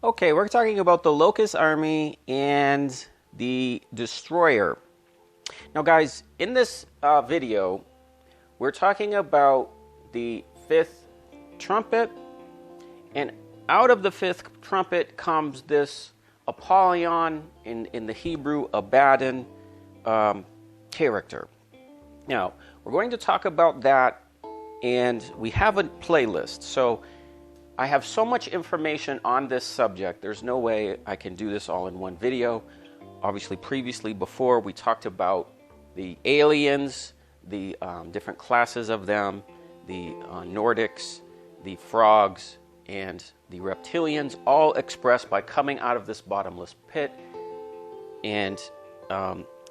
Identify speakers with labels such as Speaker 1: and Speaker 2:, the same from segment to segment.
Speaker 1: Okay, we're talking about the Locust army and the Destroyer. Now, guys, in this video, we're talking about the fifth trumpet, and out of the fifth trumpet comes this Apollyon, in the Hebrew, Abaddon character. Now, we're going to talk about that, and we have a playlist. So I have so much information on this subject, there's no way I can do this all in one video. Obviously, previously, before, we talked about the aliens, the different classes of them, the Nordics, the frogs, and the reptilians, all expressed by coming out of this bottomless pit and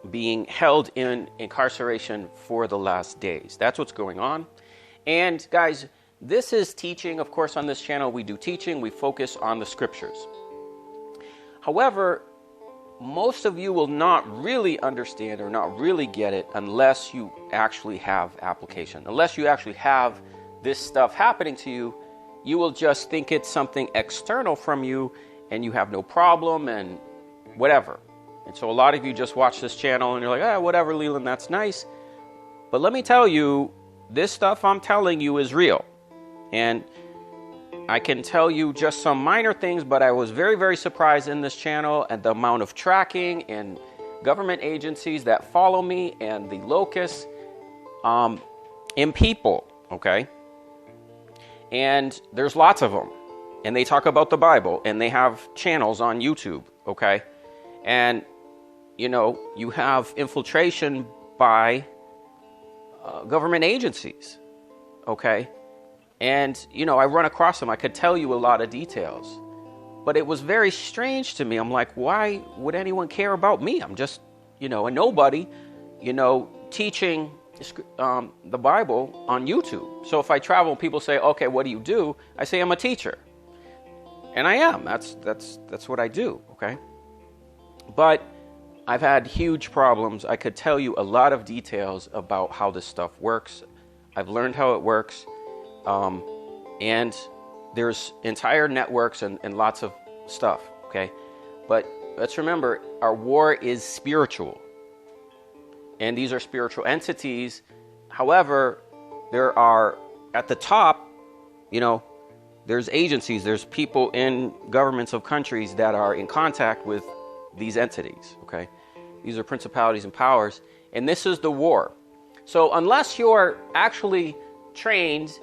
Speaker 1: being held in incarceration for the last days. That's what's going on. And guys, this is teaching. Of course, on this channel, we do teaching. We focus on the scriptures. However, most of you will not really understand or not really get it unless you actually have application. Unless you actually have this stuff happening to you, you will just think it's something external from you and you have no problem and whatever. And so a lot of you just watch this channel and you're like, whatever, Leland, that's nice. But let me tell you, this stuff I'm telling you is real. And I can tell you just some minor things, but I was very, very surprised in this channel at the amount of tracking and government agencies that follow me and the Locust in people, okay? And there's lots of them. And they talk about the Bible, and they have channels on YouTube, okay? And, you have infiltration by government agencies, okay? And, I run across them. I could tell you a lot of details. But it was very strange to me. I'm like, why would anyone care about me? I'm just, a nobody, teaching the Bible on YouTube. So if I travel and people say, okay, what do you do? I say I'm a teacher. And I am. That's what I do, okay? But I've had huge problems. I could tell you a lot of details about how this stuff works. I've learned how it works. And there's entire networks and lots of stuff, okay? But let's remember, our war is spiritual. And these are spiritual entities. However, there are, at the top, there's agencies, there's people in governments of countries that are in contact with these entities, okay? These are principalities and powers. And this is the war. So unless you're actually trained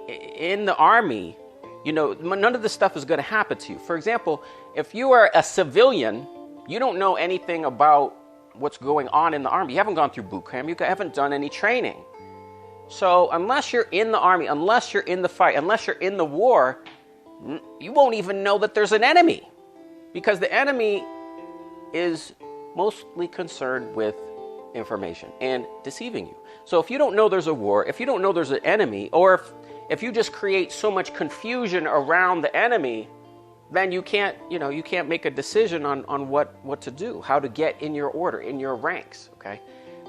Speaker 1: in the army, none of this stuff is going to happen to you. For example, if you are a civilian, you don't know anything about what's going on in the army. You haven't gone through boot camp. You haven't done any training. So unless you're in the army, unless you're in the fight, unless you're in the war, you won't even know that there's an enemy, because the enemy is mostly concerned with information and deceiving you. So if you don't know there's a war, if you don't know there's an enemy, or if you just create so much confusion around the enemy, then you can't make a decision on what to do, how to get in your order, in your ranks, okay?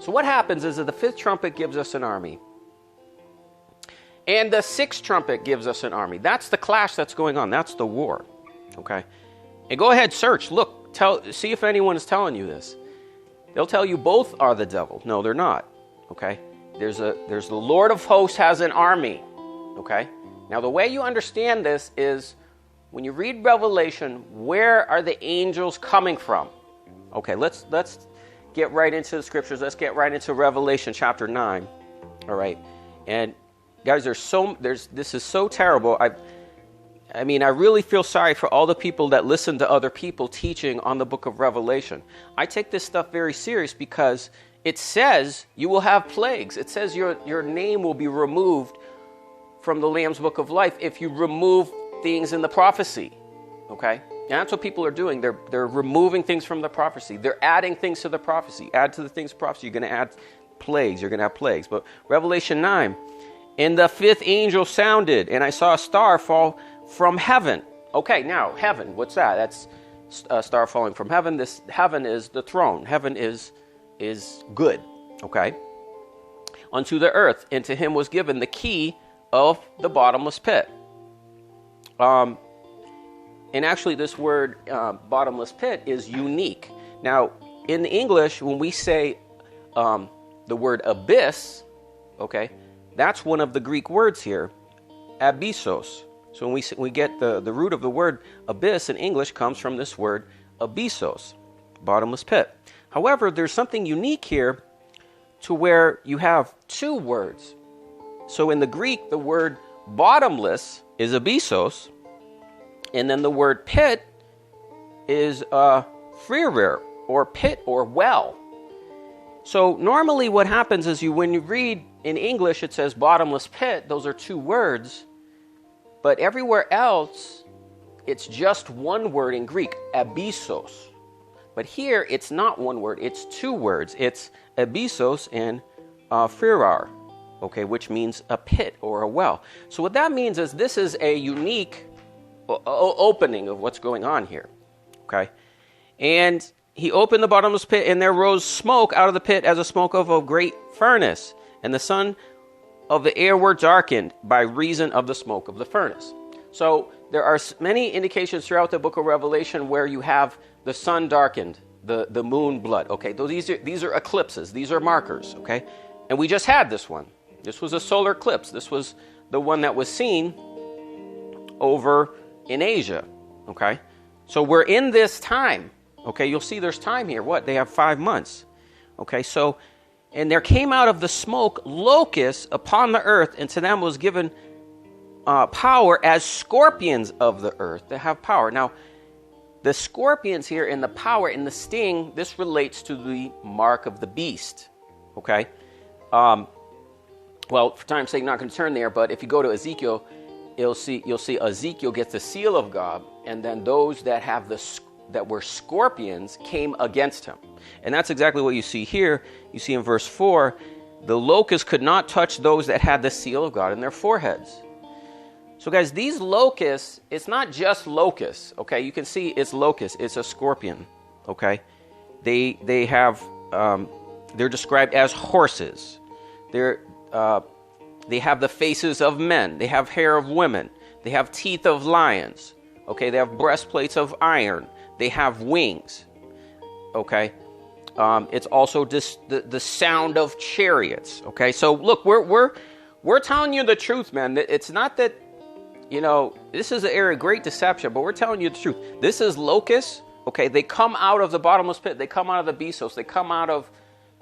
Speaker 1: So what happens is that the fifth trumpet gives us an army. And the sixth trumpet gives us an army. That's the clash that's going on. That's the war, okay? And go ahead, search, look, see if anyone is telling you this. They'll tell you both are the devil. No, they're not, okay? There's the Lord of hosts has an army. Okay? Now, the way you understand this is when you read Revelation, where are the angels coming from? Okay, let's get right into the scriptures. Let's get right into Revelation chapter 9. All right. And guys, this is so terrible. I really feel sorry for all the people that listen to other people teaching on the book of Revelation. I take this stuff very serious because it says you will have plagues. It says your name will be removed from the Lamb's Book of Life if you remove things in the prophecy, okay? And that's what people are doing. They're removing things from the prophecy. They're adding things to the prophecy. Add to the things of prophecy. You're going to add plagues. You're going to have plagues. But Revelation 9, and the fifth angel sounded, and I saw a star fall from heaven. Okay, now, heaven, what's that? That's a star falling from heaven. This heaven is the throne. Heaven is good, okay? Unto the earth, and to him was given the key of the bottomless pit. And actually, this word bottomless pit is unique. Now, in English, when we say the word abyss, okay, that's one of the Greek words here, abyssos. So when we get the root of the word abyss in English comes from this word abyssos, bottomless pit. However, there's something unique here to where you have two words. So in the Greek, the word bottomless is abyssos, and then the word pit is phrerer, or pit or well. So normally what happens is when you read in English, it says bottomless pit. Those are two words. But everywhere else, it's just one word in Greek, abyssos. But here, it's not one word. It's two words. It's abyssos and phrerer, okay, which means a pit or a well. So what that means is this is a unique opening of what's going on here, okay? And he opened the bottomless pit, and there rose smoke out of the pit as a smoke of a great furnace. And the sun of the air were darkened by reason of the smoke of the furnace. So there are many indications throughout the book of Revelation where you have the sun darkened, the moon blood. Okay, these are eclipses. These are markers. Okay, and we just had this one. This was a solar eclipse. This was the one that was seen over in Asia. Okay, so we're in this time. Okay, you'll see there's time here. What? They have 5 months. Okay, so, and there came out of the smoke locusts upon the earth, and to them was given power as scorpions of the earth to have power. Now, the scorpions here and the power and the sting, this relates to the mark of the beast. Okay? Well, for time's sake, not going to turn there, but if you go to Ezekiel, you'll see Ezekiel gets the seal of God, and then those that have that were scorpions came against him. And that's exactly what you see here. You see in verse 4, the locusts could not touch those that had the seal of God in their foreheads. So guys, these locusts, it's not just locusts, okay? You can see it's locust, it's a scorpion, okay? They have, they're described as horses. They have the faces of men. They have hair of women. They have teeth of lions, okay? They have breastplates of iron. They have wings, okay? It's also the sound of chariots, okay? So look, we're telling you the truth, man. It's not that, this is an area of great deception, but we're telling you the truth. This is locusts, okay? They come out of the bottomless pit. They come out of the abyssos. They come out of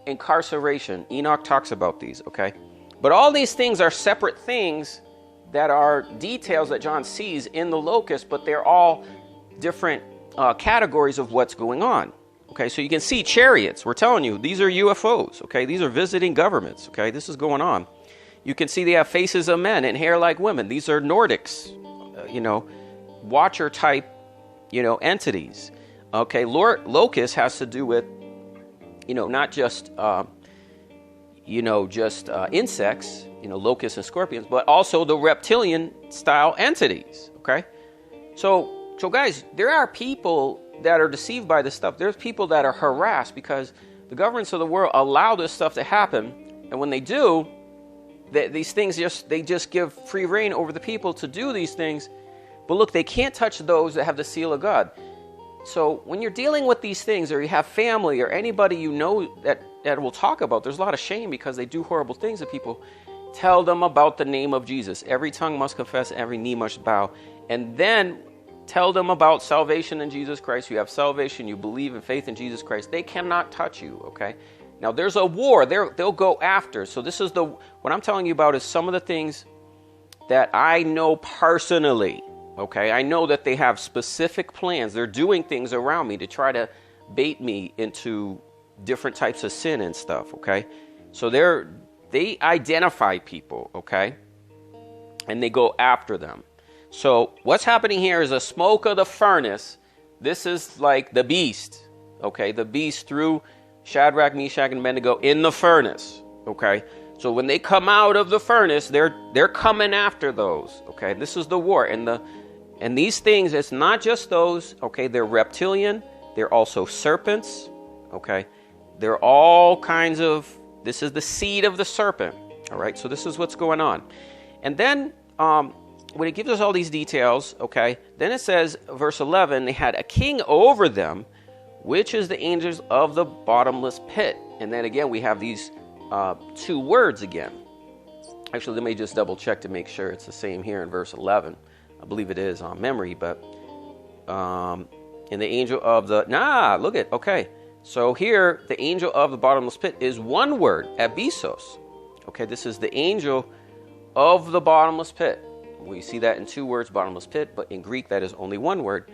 Speaker 1: incarceration. Enoch talks about these, okay? But all these things are separate things that are details that John sees in the locust, but they're all different categories of what's going on. Okay, so you can see chariots. We're telling you, these are UFOs. Okay, these are visiting governments. Okay, this is going on. You can see they have faces of men and hair like women. These are Nordics, watcher type, entities. Okay, locust has to do with, not just, insects, locusts and scorpions, but also the reptilian style entities. Okay, so guys, there are people that are deceived by this stuff. There's people that are harassed because the governments of the world allow this stuff to happen, and when they do, these things just give free rein over the people to do these things. But look, they can't touch those that have the seal of God. So when you're dealing with these things, or you have family or anybody that will talk about, there's a lot of shame because they do horrible things to people. Tell them about the name of Jesus. Every tongue must confess, every knee must bow, and then tell them about salvation in Jesus Christ. You have salvation. You believe in faith in Jesus Christ. They cannot touch you, okay? Now, there's a war. They'll go after. So this is what I'm telling you about is some of the things that I know personally, okay? I know that they have specific plans. They're doing things around me to try to bait me into different types of sin and stuff, okay? So they identify people, okay? And they go after them. So what's happening here is a smoke of the furnace. This is like the beast, okay? The beast threw Shadrach, Meshach, and Abednego in the furnace, okay? So when they come out of the furnace, they're coming after those, okay? This is the war. And these things, it's not just those, okay? They're reptilian. They're also serpents, okay? They're all kinds of, this is the seed of the serpent, all right? So this is what's going on. And then when it gives us all these details, okay, then it says, verse 11, they had a king over them, which is the angels of the bottomless pit. And then again, we have these two words again. Actually, let me just double check to make sure it's the same here in verse 11. I believe it is on memory, but in the angel of the, look at, okay. So here, the angel of the bottomless pit is one word, abyssos. Okay, this is the angel of the bottomless pit. We see that in two words, bottomless pit, but in Greek that is only one word,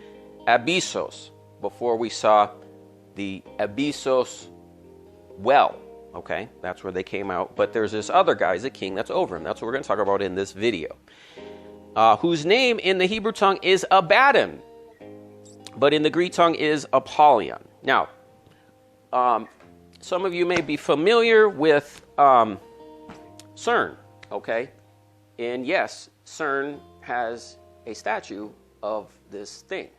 Speaker 1: abyssos. Before we saw the abyssos well, okay, that's where they came out. But there's this other guy, he's a king that's over him. That's what we're going to talk about in this video. Whose name in the Hebrew tongue is Abaddon, but in the Greek tongue is Apollyon. Now, some of you may be familiar with CERN, okay? And yes, CERN has a statue of this thing.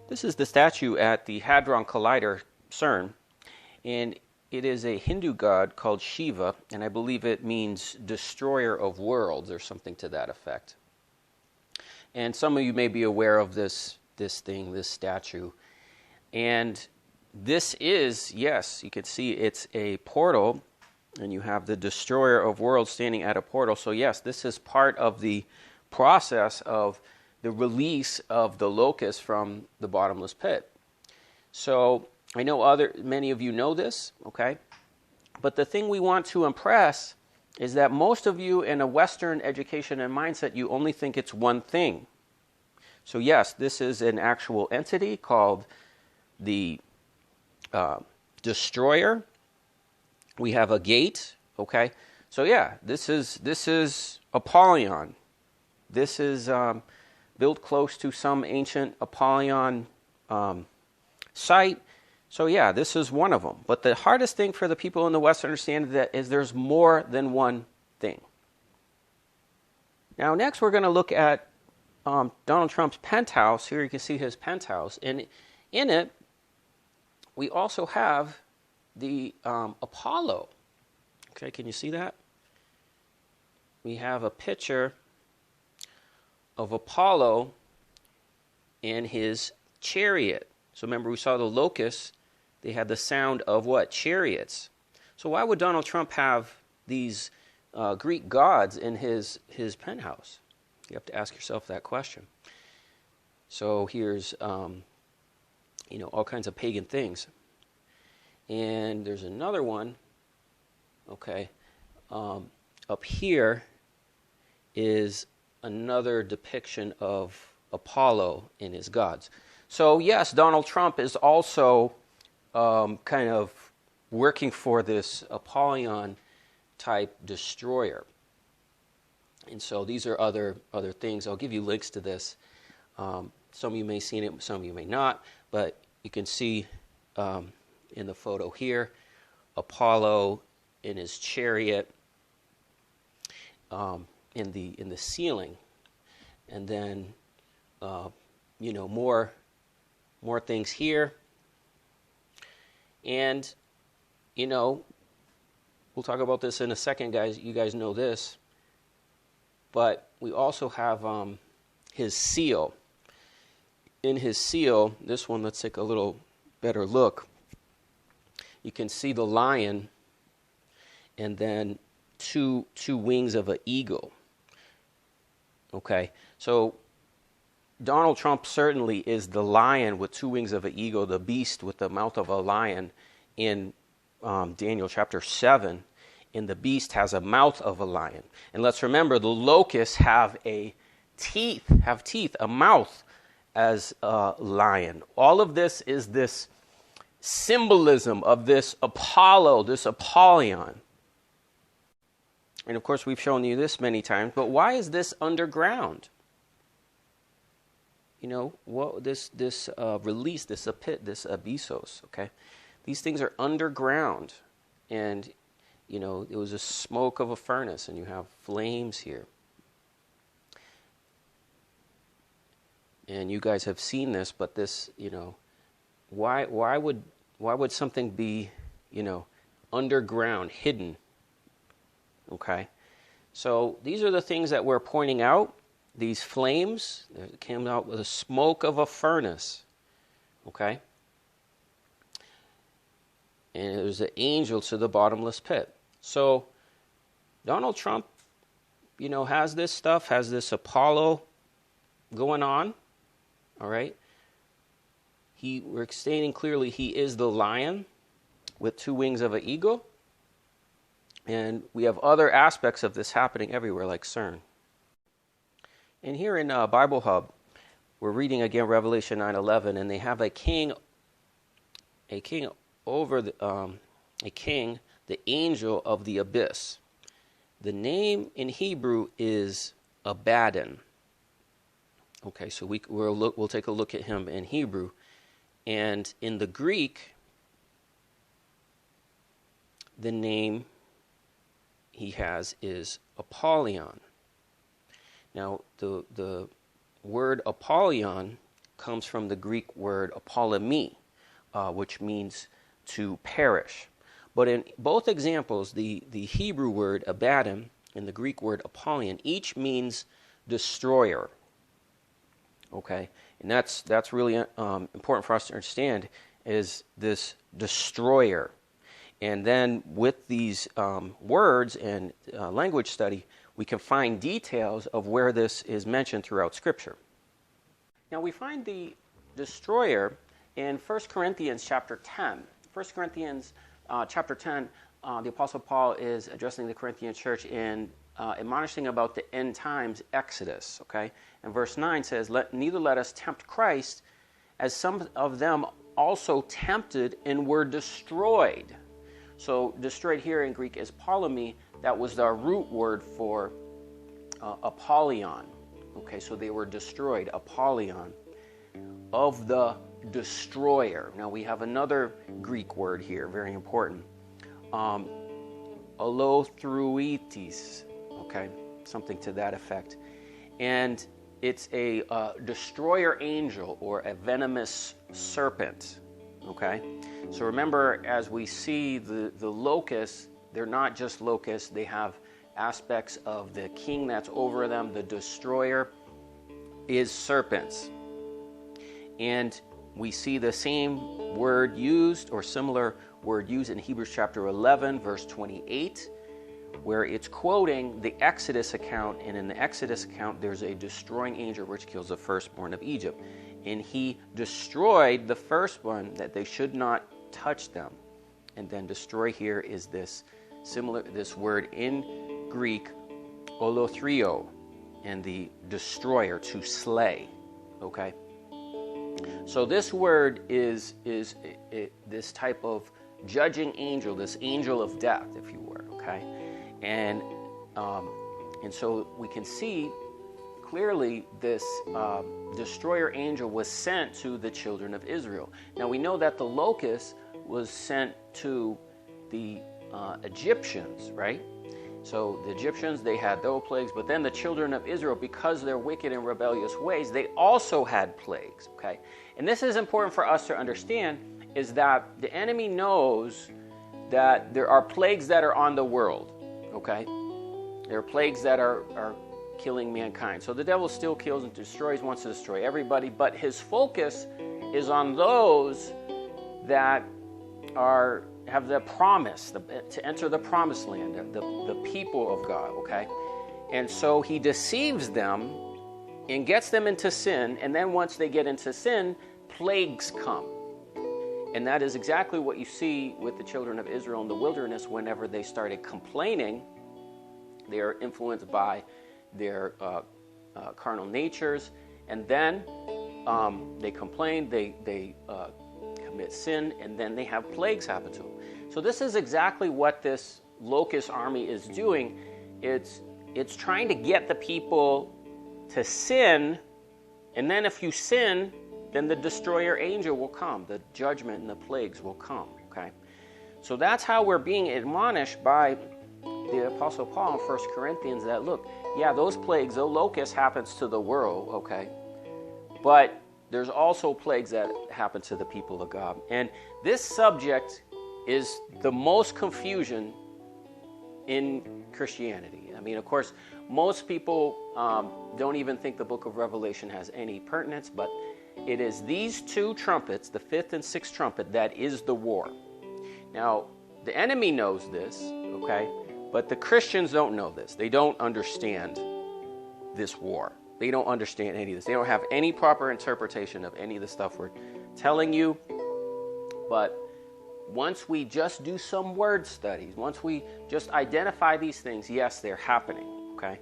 Speaker 1: This is the statue at the Hadron Collider, CERN, and it is a Hindu god called Shiva, and I believe it means destroyer of worlds or something to that effect. And some of you may be aware of this thing, this statue. And this is, yes, you can see it's a portal, and you have the destroyer of worlds standing at a portal. So yes, this is part of the process of the release of the Locust from the bottomless pit. So I know many of you know this, okay? But the thing we want to impress is that most of you in a Western education and mindset, you only think it's one thing. So yes, this is an actual entity called the destroyer. We have a gate, okay? So yeah, this is Apollyon. This is built close to some ancient Apollyon site. So yeah, this is one of them. But the hardest thing for the people in the West to understand is there's more than one thing. Now next we're going to look at Donald Trump's penthouse. Here you can see his penthouse. And in it, we also have the Apollo. Okay, can you see that? We have a picture of Apollo in his chariot. So remember, we saw the locusts. They had the sound of what? Chariots. So why would Donald Trump have these Greek gods in his penthouse? You have to ask yourself that question. So here's, all kinds of pagan things. And there's another one, okay, up here is another depiction of Apollo and his gods. So yes, Donald Trump is also kind of working for this Apollyon type destroyer. And so these are other things. I'll give you links to this. Some of you may have seen it, some of you may not, but you can see in the photo here, Apollo in his chariot in the ceiling, and then more things here, and we'll talk about this in a second, guys. You guys know this, but we also have his seal. In his seal, this one, let's take a little better look. You can see the lion and then two wings of an eagle. Okay, so Donald Trump certainly is the lion with two wings of an eagle, the beast with the mouth of a lion in Daniel chapter 7. And the beast has a mouth of a lion. And let's remember, the locusts have teeth, a mouth as a lion. All of this is this symbolism of this Apollo, this Apollyon. And of course, we've shown you this many times, but why is this underground? This release, this abyssos, okay? These things are underground, and it was a smoke of a furnace, and you have flames here. And you guys have seen this, but this, why would something be, underground, hidden? Okay, So these are the things that we're pointing out. These flames that came out with the smoke of a furnace. Okay? And it was an angel to the bottomless pit. So Donald Trump, has this stuff, has this Apollo going on. All right? We're stating clearly he is the lion with two wings of an eagle. And we have other aspects of this happening everywhere, like CERN. And here in Bible Hub, we're reading again Revelation 9:11, and they have a king over the angel of the abyss. The name in Hebrew is Abaddon. Okay, so we'll take a look at him in Hebrew, and in the Greek, the name he has is Apollyon. Now, the word Apollyon comes from the Greek word apollumi, which means to perish. But in both examples, the Hebrew word Abaddon and the Greek word Apollyon each means destroyer. Okay, and that's really important for us to understand, is this destroyer. And then with these words and language study, we can find details of where this is mentioned throughout Scripture. Now we find the destroyer in 1 Corinthians chapter 10. 1 Corinthians chapter 10, the Apostle Paul is addressing the Corinthian church and admonishing about the end times Exodus. Okay, and verse 9 says, neither let us tempt Christ, as some of them also tempted and were destroyed. So destroyed here in Greek is polemy. That was the root word for Apollyon. Okay, so they were destroyed, Apollyon, of the destroyer. Now we have another Greek word here, very important. Alothruitis, okay, something to that effect. And it's a destroyer angel or a venomous serpent. Okay, so remember, as we see the locusts, they're not just locusts, they have aspects of the king that's over them. The destroyer is serpents. And we see the same word used, or similar word used, in Hebrews chapter 11, verse 28, where it's quoting the Exodus account. And in the Exodus account, there's a destroying angel which kills the firstborn of Egypt. And he destroyed the firstborn, that they should not touch them. And then destroy here is this word in Greek, olothrio, and the destroyer, to slay. Okay? So this word is this type of judging angel, this angel of death, if you were. Okay? And so we can see clearly this destroyer angel was sent to the children of Israel. Now we know that the locust was sent to the Egyptians, right? So the Egyptians, they had those plagues, but then the children of Israel, because of their wicked and rebellious ways, they also had plagues, okay? And this is important for us to understand, is that the enemy knows that there are plagues that are on the world, okay? There are plagues that are killing mankind. So the devil still kills and destroys, wants to destroy everybody, but his focus is on those that have the promise to enter the promised land, the people of God, okay? And so he deceives them and gets them into sin, and then once they get into sin, plagues come. And that is exactly what you see with the children of Israel in the wilderness. Whenever they started complaining, they are influenced by their carnal natures, and then they complain, they commit sin, and then they have plagues happen to them. So this is exactly what this locust army is doing. It's trying to get the people to sin, and then if you sin, then the destroyer angel will come, the judgment and the plagues will come. Okay, so that's how we're being admonished by the Apostle Paul in 1 Corinthians, that look, yeah, those plagues, the locust happens to the world, okay, but there's also plagues that happen to the people of God. And this subject is the most confusion in Christianity. I mean, of course, most people don't even think the book of Revelation has any pertinence, but it is these two trumpets, the fifth and sixth trumpet, that is the war. Now, the enemy knows this, okay? But the Christians don't know this. They don't understand this war. They don't understand any of this. They don't have any proper interpretation of any of the stuff we're telling you. But once we just do some word studies, once we just identify these things, yes, they're happening, okay?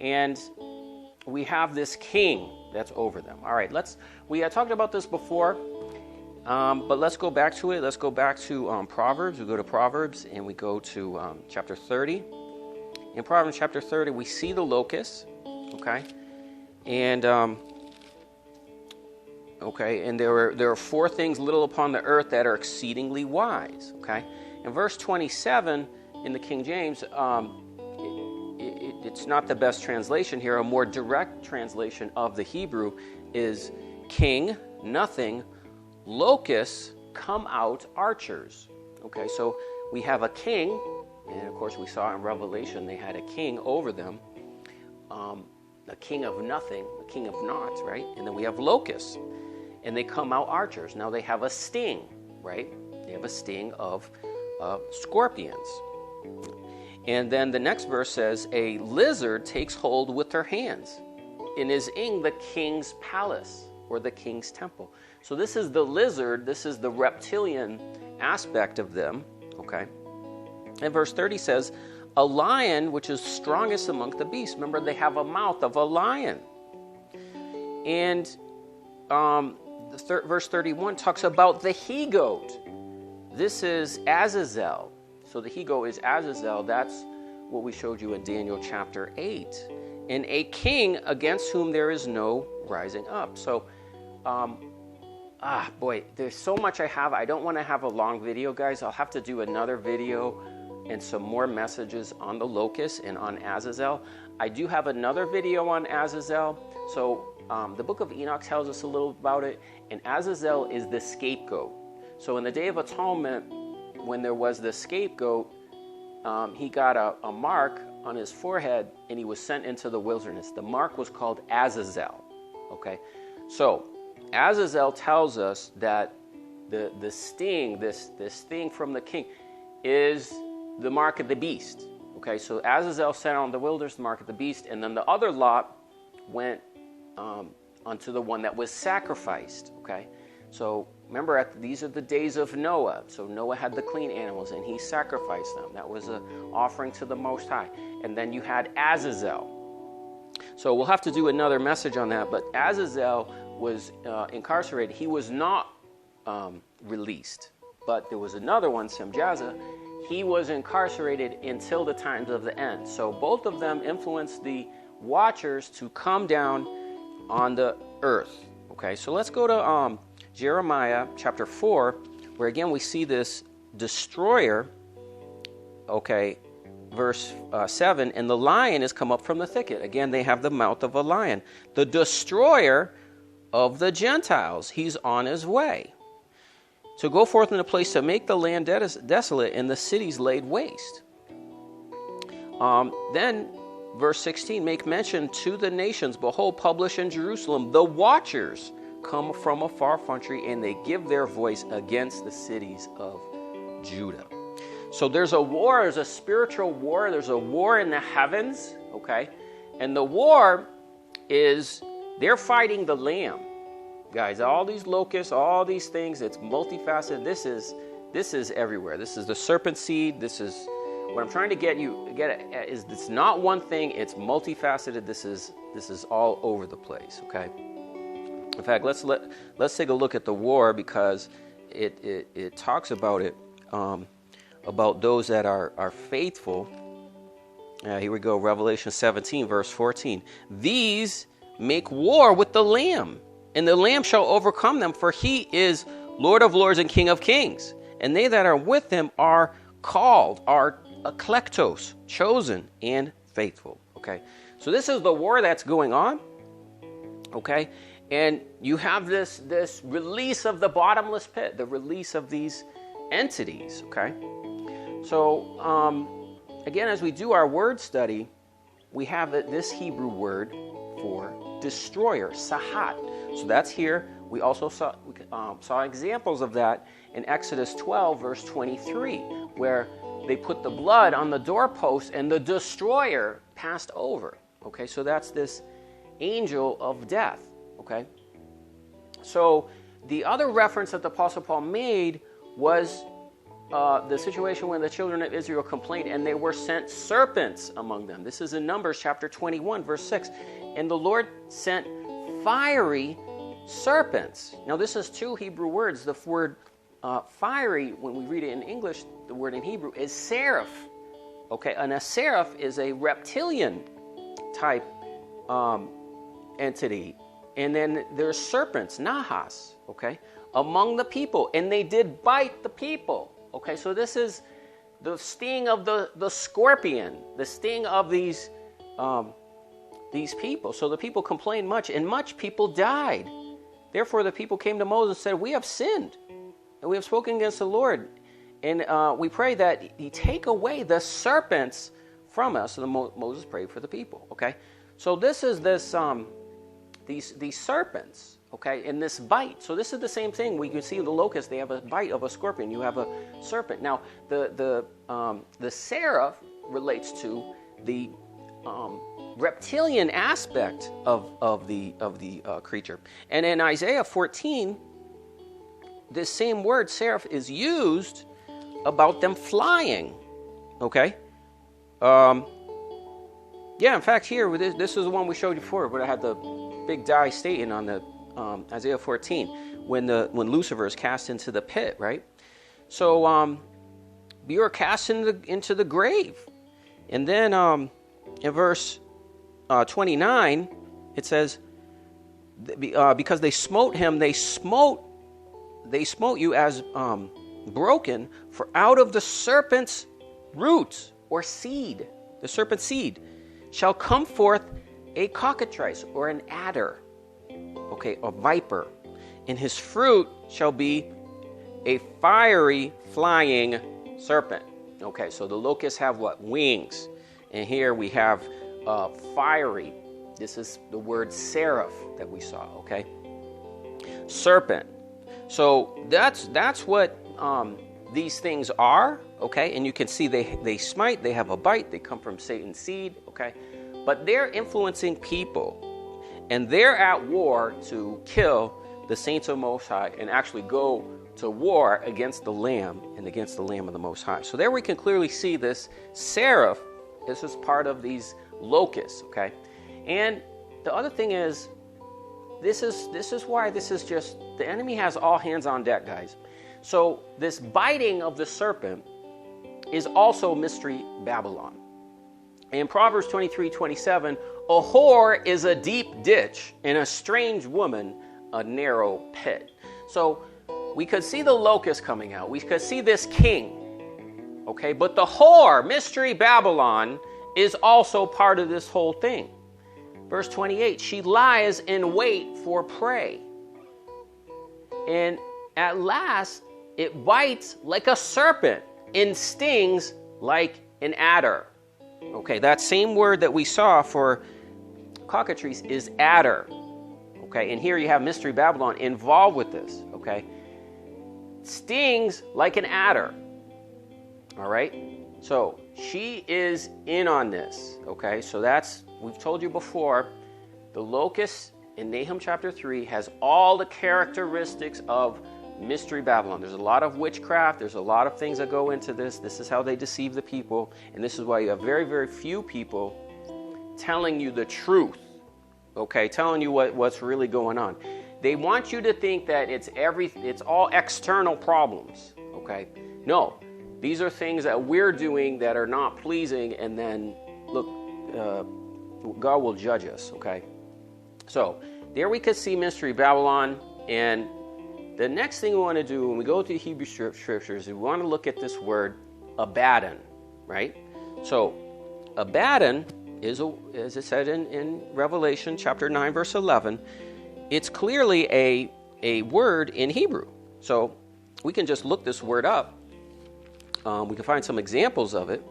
Speaker 1: And we have this king that's over them. All right, we had talked about this before, but let's go back to it. Let's go back to Proverbs. We go to Proverbs and we go to chapter 30. In Proverbs chapter 30, we see the locust, okay? And and there are four things little upon the earth that are exceedingly wise, okay? In verse 27 in the King James, it's not the best translation here. A more direct translation of the Hebrew is king, nothing, locusts, come out, archers. Okay, so we have a king, and of course we saw in Revelation they had a king over them, a king of nothing, a king of naught, right? And then we have locusts, and they come out archers. Now they have a sting, right? They have a sting of scorpions. And then the next verse says, a lizard takes hold with her hands and is in the king's palace or the king's temple. So this is the lizard, this is the reptilian aspect of them, okay? And verse 30 says, a lion which is strongest among the beasts. Remember, they have a mouth of a lion. And verse 31 talks about the he-goat. This is Azazel. So the he-goat is Azazel. That's what we showed you in Daniel chapter 8. And a king against whom there is no rising up. So, boy, there's so much I have. I don't want to have a long video, guys. I'll have to do another video and some more messages on the locust and on Azazel. I do have another video on Azazel. So the book of Enoch tells us a little about it. And Azazel is the scapegoat. So in the Day of Atonement, when there was the scapegoat, he got a mark on his forehead and he was sent into the wilderness. The mark was called Azazel. Okay, so Azazel tells us that the sting, this thing from the king, is the mark of the beast. Okay, so Azazel sent on the wilderness, the mark of the beast, and then the other lot went onto the one that was sacrificed. Okay, so remember, these are the days of Noah. So Noah had the clean animals, and he sacrificed them. That was an offering to the Most High. And then you had Azazel. So we'll have to do another message on that. But Azazel was incarcerated. He was not released. But there was another one, Semjaza. He was incarcerated until the times of the end. So both of them influenced the watchers to come down on the earth. Okay, so let's go to Jeremiah chapter 4, where again we see this destroyer. Okay, verse 7, and the lion is come up from the thicket. Again, they have the mouth of a lion. The destroyer of the Gentiles, he's on his way to go forth in a place to make the land desolate and the cities laid waste. Then verse 16, make mention to the nations, behold, publish in Jerusalem, the watchers come from a far country, and they give their voice against the cities of Judah. So there's a war, there's a spiritual war, there's a war in the heavens, okay? And the war is, they're fighting the Lamb. Guys, all these locusts, all these things, it's multifaceted. This is everywhere. This is the serpent seed. This is what I'm trying to get at is it's not one thing, it's multifaceted. This is all over the place, okay? In fact, let's take a look at the war, because it talks about it, about those that are faithful. Here we go, Revelation 17, verse 14. These make war with the Lamb, and the Lamb shall overcome them, for he is Lord of lords and King of kings. And they that are with him are called, are eklektos, chosen and faithful. Okay, so this is the war that's going on. Okay, and you have this release of the bottomless pit, the release of these entities. Okay, so again, as we do our word study, we have this Hebrew word for destroyer, sahat. So that's here. We also saw examples of that in Exodus 12, verse 23, where they put the blood on the doorpost and the destroyer passed over. Okay, so that's this angel of death. Okay, so the other reference that the Apostle Paul made was the situation when the children of Israel complained and they were sent serpents among them. This is in Numbers chapter 21, verse 6. And the Lord sent fiery serpents. Now this is two Hebrew words. The word fiery, when we read it in English, the word in Hebrew is seraph. Okay, and a seraph is a reptilian type entity. And then there's serpents, nahas, okay, among the people. And they did bite the people. Okay, so this is the sting of the scorpion, the sting of these people. So the people complained much, and much people died. Therefore the people came to Moses and said, we have sinned, and we have spoken against the Lord. And we pray that he take away the serpents from us. So Moses prayed for the people, okay? So this is these serpents, okay, and this bite. So this is the same thing. We can see the locust, they have a bite of a scorpion. You have a serpent. Now, the seraph relates to the reptilian aspect of the creature. And in Isaiah 14, this same word, seraph, is used about them flying, okay? Yeah, in fact, here, this is the one we showed you before, where I had the big die stating on the Isaiah 14, when Lucifer is cast into the pit, right? So you are cast into the grave. And then in verse 29, it says, because they smote him, they smote you as broken, for out of the serpent's roots or seed, the serpent's seed, shall come forth a cockatrice or an adder, okay, a viper, and his fruit shall be a fiery flying serpent. Okay, so the locusts have what? Wings. And here we have fiery. This is the word seraph that we saw, okay? Serpent. So that's what these things are, okay? And you can see they smite, they have a bite, they come from Satan's seed, okay? But they're influencing people, and they're at war to kill the saints of Most High and actually go to war against the Lamb and against the Lamb of the Most High. So there we can clearly see this seraph. This is part of these locusts, okay? And the other thing is, this is why this is just, the enemy has all hands on deck, guys. So this biting of the serpent is also Mystery Babylon. In Proverbs 23:27, a whore is a deep ditch, and a strange woman a narrow pit. So we could see the locust coming out. We could see this king. Okay, but the whore, Mystery Babylon, is also part of this whole thing. Verse 28, she lies in wait for prey. And at last, it bites like a serpent and stings like an adder. Okay, that same word that we saw for cockatrice is adder. Okay, and here you have Mystery Babylon involved with this. Okay, stings like an adder. All right, so she is in on this. Okay, so we've told you before, the locust in Nahum chapter 3 has all the characteristics of Mystery Babylon. There's a lot of witchcraft. There's a lot of things that go into this. This is how they deceive the people. And this is why you have very, very few people telling you the truth. Okay, telling you what's really going on. They want you to think that it's all external problems. Okay, no, these are things that we're doing that are not pleasing, and then look, God will judge us. Okay, so there we could see Mystery Babylon. And the next thing we want to do when we go to the Hebrew scriptures is we want to look at this word Abaddon, right? So Abaddon is, as it said in Revelation chapter 9, verse 11, it's clearly a word in Hebrew. So we can just look this word up. We can find some examples of it.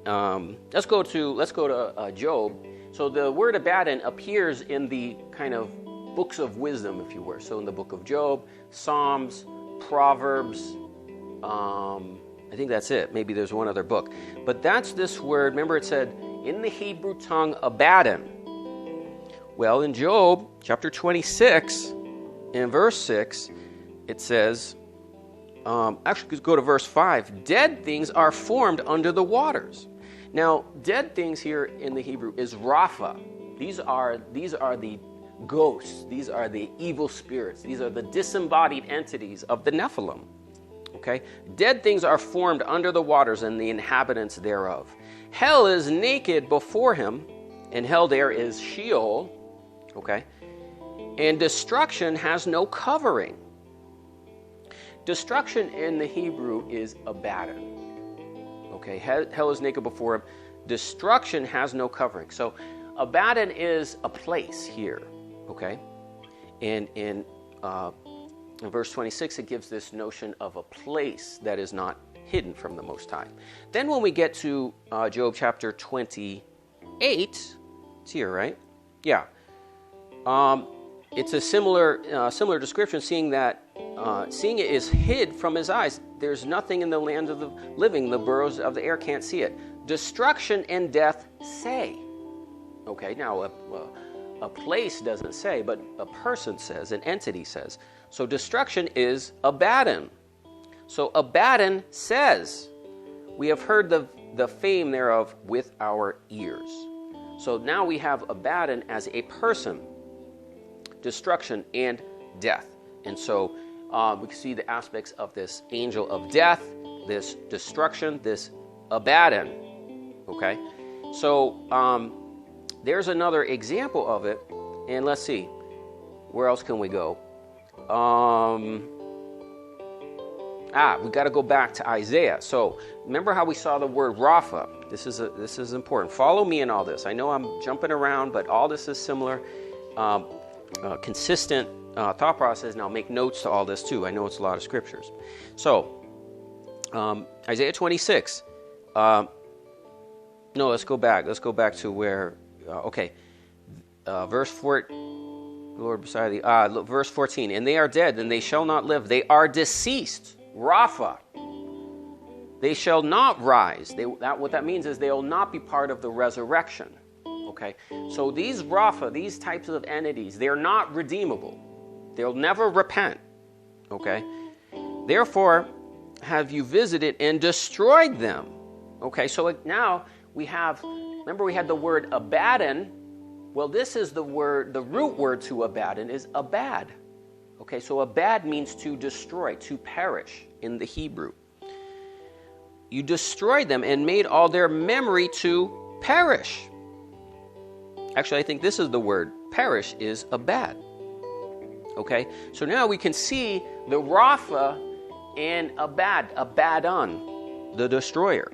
Speaker 1: let's go to Job. So the word Abaddon appears in the kind of books of wisdom, if you were. So in the book of Job, Psalms, Proverbs, I think that's it. Maybe there's one other book. But that's this word. Remember it said, in the Hebrew tongue, Abaddon. Well, in Job chapter 26, in verse 6, it says, actually, go to verse 5. Dead things are formed under the waters. Now, dead things here in the Hebrew is Rapha. These are the ghosts. These are the evil spirits. These are the disembodied entities of the Nephilim. Okay? Dead things are formed under the waters and the inhabitants thereof. Hell is naked before him, and hell there is Sheol. Okay? And destruction has no covering. Destruction in the Hebrew is Abaddon. Okay, hell is naked before him. Destruction has no covering. So Abaddon is a place here. Okay, and in verse 26, it gives this notion of a place that is not hidden from the Most High. Then when we get to Job chapter 28, it's here, right? Yeah. It's a similar description, seeing it is hid from his eyes. There's nothing in the land of the living. The birds of the air can't see it. Destruction and death say. Okay, now a place doesn't say, but a person says, an entity says. So destruction is Abaddon. So Abaddon says, we have heard the fame thereof with our ears. So now we have Abaddon as a person, destruction and death. And so we can see the aspects of this angel of death, this destruction, this Abaddon. Okay? So there's another example of it. And let's see. Where else can we go? We got to go back to Isaiah. So remember how we saw the word Rapha. This is important. Follow me in all this. I know I'm jumping around, but all this is similar. Consistent thought process. Now make notes to all this too. I know it's a lot of scriptures. So Isaiah 26. No, let's go back. Let's go back to where. Verse 4. Lord beside thee. Verse 14. And they are dead, and they shall not live. They are deceased. Rapha. They shall not rise. What that means is they will not be part of the resurrection. Okay, so these Rapha, these types of entities, they're not redeemable. They'll never repent. Okay, therefore have you visited and destroyed them. Okay, so now we have, remember we had the word Abaddon. Well, this is the root word to Abaddon is Abad. Okay, so Abad means to destroy, to perish in the Hebrew. You destroyed them and made all their memory to perish. Actually, I think this is the word. Perish is Abad. Okay, so now we can see the Rapha and Abaddon, the destroyer.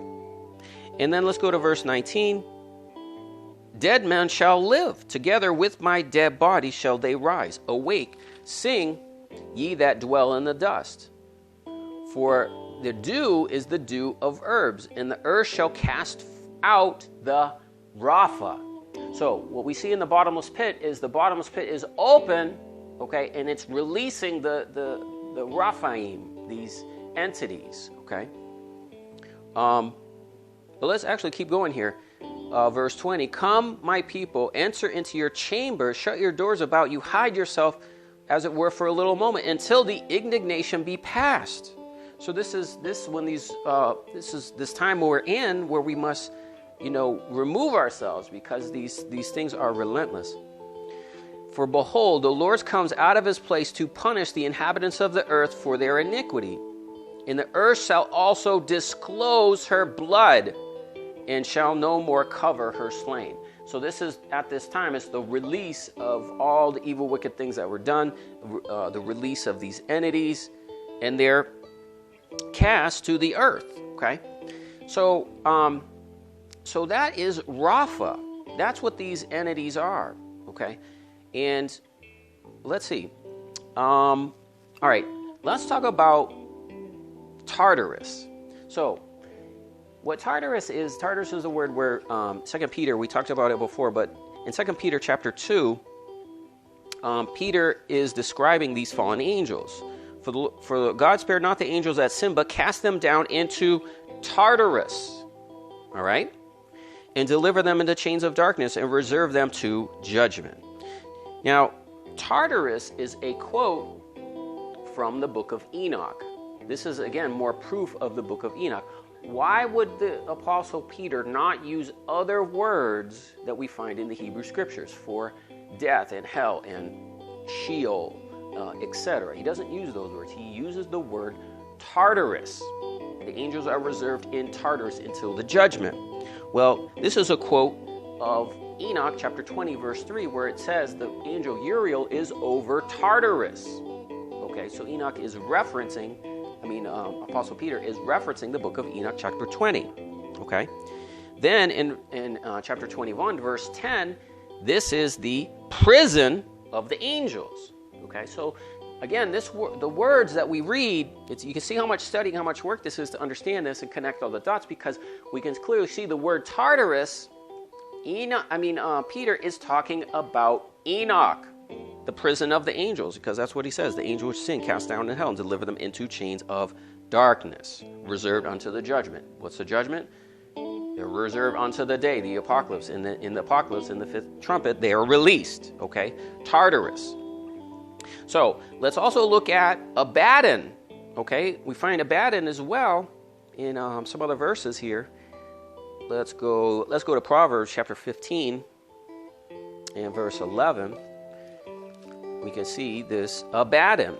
Speaker 1: And then let's go to verse 19. Dead men shall live. Together with my dead body shall they rise. Awake, sing, ye that dwell in the dust. For the dew is the dew of herbs, and the earth shall cast out the Rapha. So what we see in the bottomless pit is open, okay, and it's releasing the Raphaim, these entities, okay. But let's actually keep going here. Verse 20, come, my people, enter into your chambers, shut your doors about you, hide yourself, as it were, for a little moment, until the indignation be past. So this is this time we're in where we must, remove ourselves, because these things are relentless. For behold, the Lord comes out of his place to punish the inhabitants of the earth for their iniquity. And the earth shall also disclose her blood, and shall no more cover her slain. So this is, at this time, it's the release of all the evil, wicked things that were done, the release of these entities, and they're cast to the earth, okay? So that is Rapha. That's what these entities are, okay? And let's see. All right, let's talk about Tartarus. So What Tartarus is a word where 2 Peter, we talked about it before, but in 2 Peter chapter 2, Peter is describing these fallen angels. For God spared not the angels that sinned, but cast them down into Tartarus. All right? And deliver them into chains of darkness and reserve them to judgment. Now, Tartarus is a quote from the book of Enoch. This is, again, more proof of the book of Enoch. Why would the Apostle Peter not use other words that we find in the Hebrew Scriptures for death and hell and Sheol, etc.? He doesn't use those words. He uses the word Tartarus. The angels are reserved in Tartarus until the judgment. Well, this is a quote of Enoch chapter 20, verse 3, where it says the angel Uriel is over Tartarus. Okay, so Enoch is referencing, Apostle Peter is referencing the book of Enoch chapter 20. Okay, then in chapter 21, verse 10, this is the prison of the angels. Okay, so again, the words that we read, you can see how much studying, how much work this is to understand this and connect all the dots, because we can clearly see the word Tartarus. Peter is talking about Enoch, the prison of the angels, because that's what he says. The angels which sin cast down in hell and deliver them into chains of darkness, reserved unto the judgment. What's the judgment? They're reserved unto the day, the apocalypse. In the apocalypse, in the fifth trumpet, they are released. Okay, Tartarus. So let's also look at Abaddon. Okay, we find Abaddon as well in some other verses here. Let's go to Proverbs chapter 15 and verse 11. We can see this Abaddon.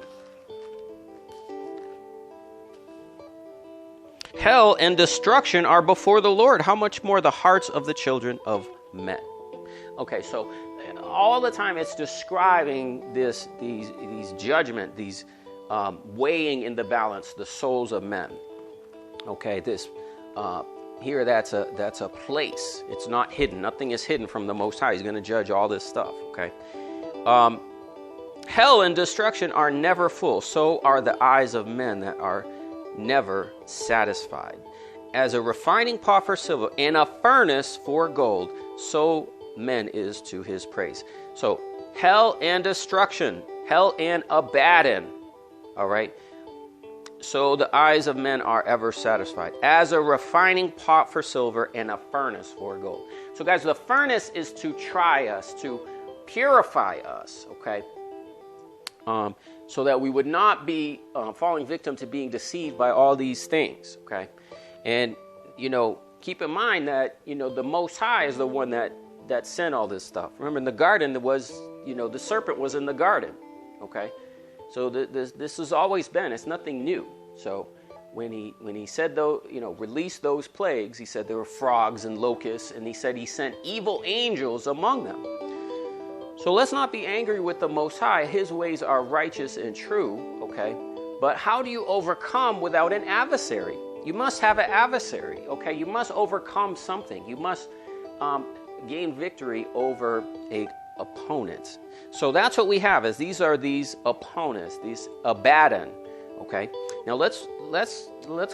Speaker 1: Hell and destruction are before the Lord. How much more the hearts of the children of men? Okay, so all the time it's describing these judgment, these weighing in the balance the souls of men. Okay, this here that's a place. It's not hidden. Nothing is hidden from the Most High. He's going to judge all this stuff. Okay. Hell and destruction are never full. So are the eyes of men that are never satisfied. As a refining pot for silver and a furnace for gold, so men is to his praise. So hell and destruction, hell and Abaddon. All right. So the eyes of men are ever satisfied. As a refining pot for silver and a furnace for gold. So guys, the furnace is to try us, to purify us, okay? So that we would not be falling victim to being deceived by all these things, okay? And, keep in mind that, the Most High is the one that sent all this stuff. Remember, in the garden, there was, the serpent was in the garden, okay? So this has always been. It's nothing new. So when he said, release those plagues, he said there were frogs and locusts, and he said he sent evil angels among them. So let's not be angry with the Most High. His ways are righteous and true, okay? But how do you overcome without an adversary? You must have an adversary, okay? You must overcome something. You must gain victory over a opponent. So that's what we have, is these are these opponents, these Abaddon, okay? Now let's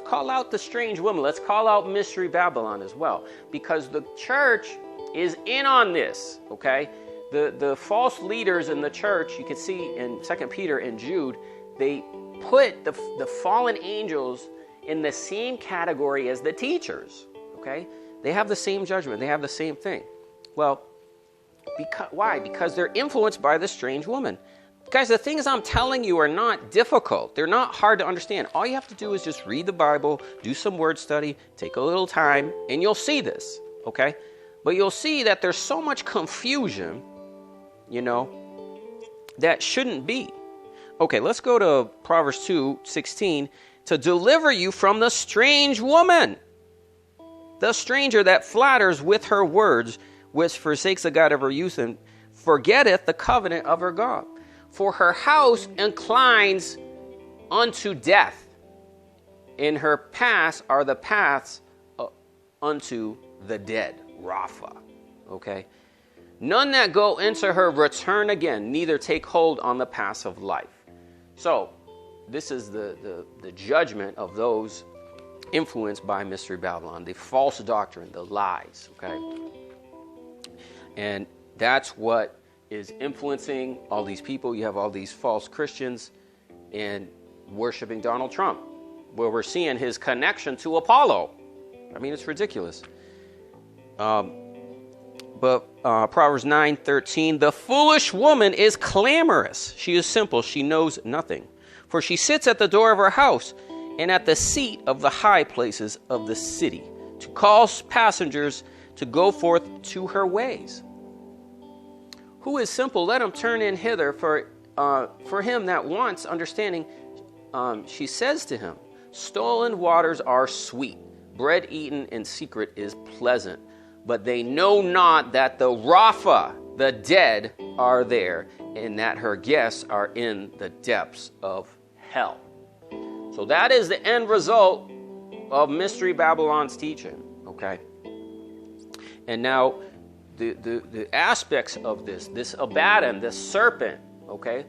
Speaker 1: call out the strange woman. Let's call out Mystery Babylon as well, because the church is in on this, okay? The false leaders in the church, you can see in 2 Peter and Jude, they put the fallen angels in the same category as the teachers, okay? They have the same judgment. They have the same thing. Well, why? Because they're influenced by the strange woman. Guys, the things I'm telling you are not difficult. They're not hard to understand. All you have to do is just read the Bible, do some word study, take a little time, and you'll see this, okay? But you'll see that there's so much confusion, that shouldn't be. Okay, let's go to Proverbs 2:16. To deliver you from the strange woman, the stranger that flatters with her words, which forsakes the God of her youth and forgetteth the covenant of her God. For her house inclines unto death. In her paths are the paths unto the dead. Rapha. Okay? None that go into her return again, neither take hold on the paths of life. So, this is the judgment of those influenced by Mystery Babylon, the false doctrine, the lies, okay? And that's what is influencing all these people. You have all these false Christians and worshiping Donald Trump, where we're seeing his connection to Apollo. I mean, it's ridiculous. But Proverbs 9:13, the foolish woman is clamorous. She is simple. She knows nothing. For she sits at the door of her house and at the seat of the high places of the city to call passengers to go forth to her ways. Who is simple? Let him turn in hither. For him that wants understanding, she says to him, stolen waters are sweet. Bread eaten in secret is pleasant. But they know not that the Rapha, the dead, are there, and that her guests are in the depths of hell. So that is the end result of Mystery Babylon's teaching, okay? And now, the aspects of this Abaddon, this serpent, okay,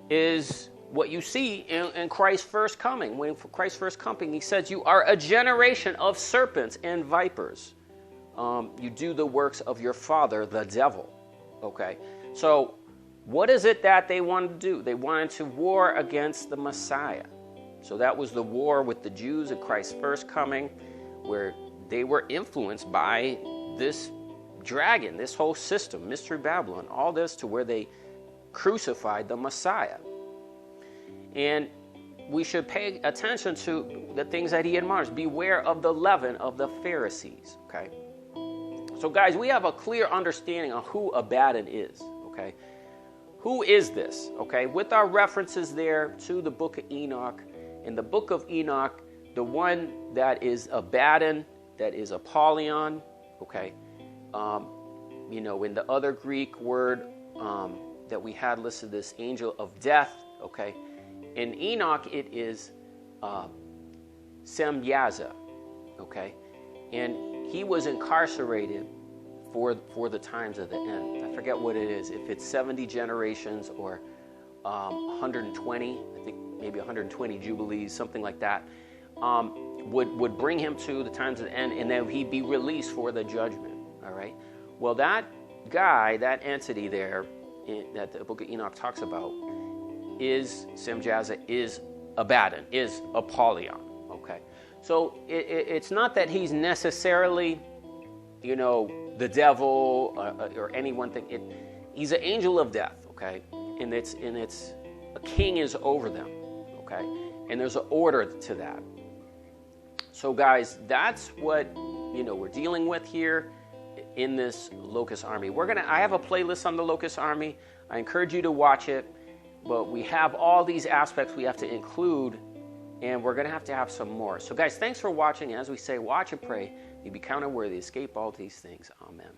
Speaker 1: is what you see in Christ's first coming. When Christ's first coming, he says, you are a generation of serpents and vipers. You do the works of your father, the devil. Okay, so what is it that they wanted to do? They wanted to war against the Messiah. So that was the war with the Jews at Christ's first coming, where they were influenced by this dragon, this whole system, Mystery Babylon, all this to where they crucified the Messiah. And we should pay attention to the things that he admonished. Beware of the leaven of the Pharisees, okay? So guys, we have a clear understanding of who Abaddon is, okay? Who is this, okay? With our references there to the book of Enoch. In the book of Enoch, the one that is Abaddon, that is Apollyon, okay? In the other Greek word that we had listed, this angel of death, okay? In Enoch, it is Semyaza, okay? And he was incarcerated for the times of the end. I forget what it is, if it's 70 generations or 120, I think maybe 120 jubilees, something like that, would bring him to the times of the end, and then he'd be released for the judgment, all right? Well, that guy, that entity there that the book of Enoch talks about is Semyaza, is Abaddon, is Apollyon, okay? So it's not that he's necessarily, the devil or any one thing. He's an angel of death, okay? And it's a king is over them, okay? And there's an order to that. So guys, that's what we're dealing with here in this Locust army. I have a playlist on the Locust army. I encourage you to watch it. But we have all these aspects we have to include, and we're going to have some more. So guys, thanks for watching. As we say, watch and pray. You be counted worthy. Escape all these things. Amen.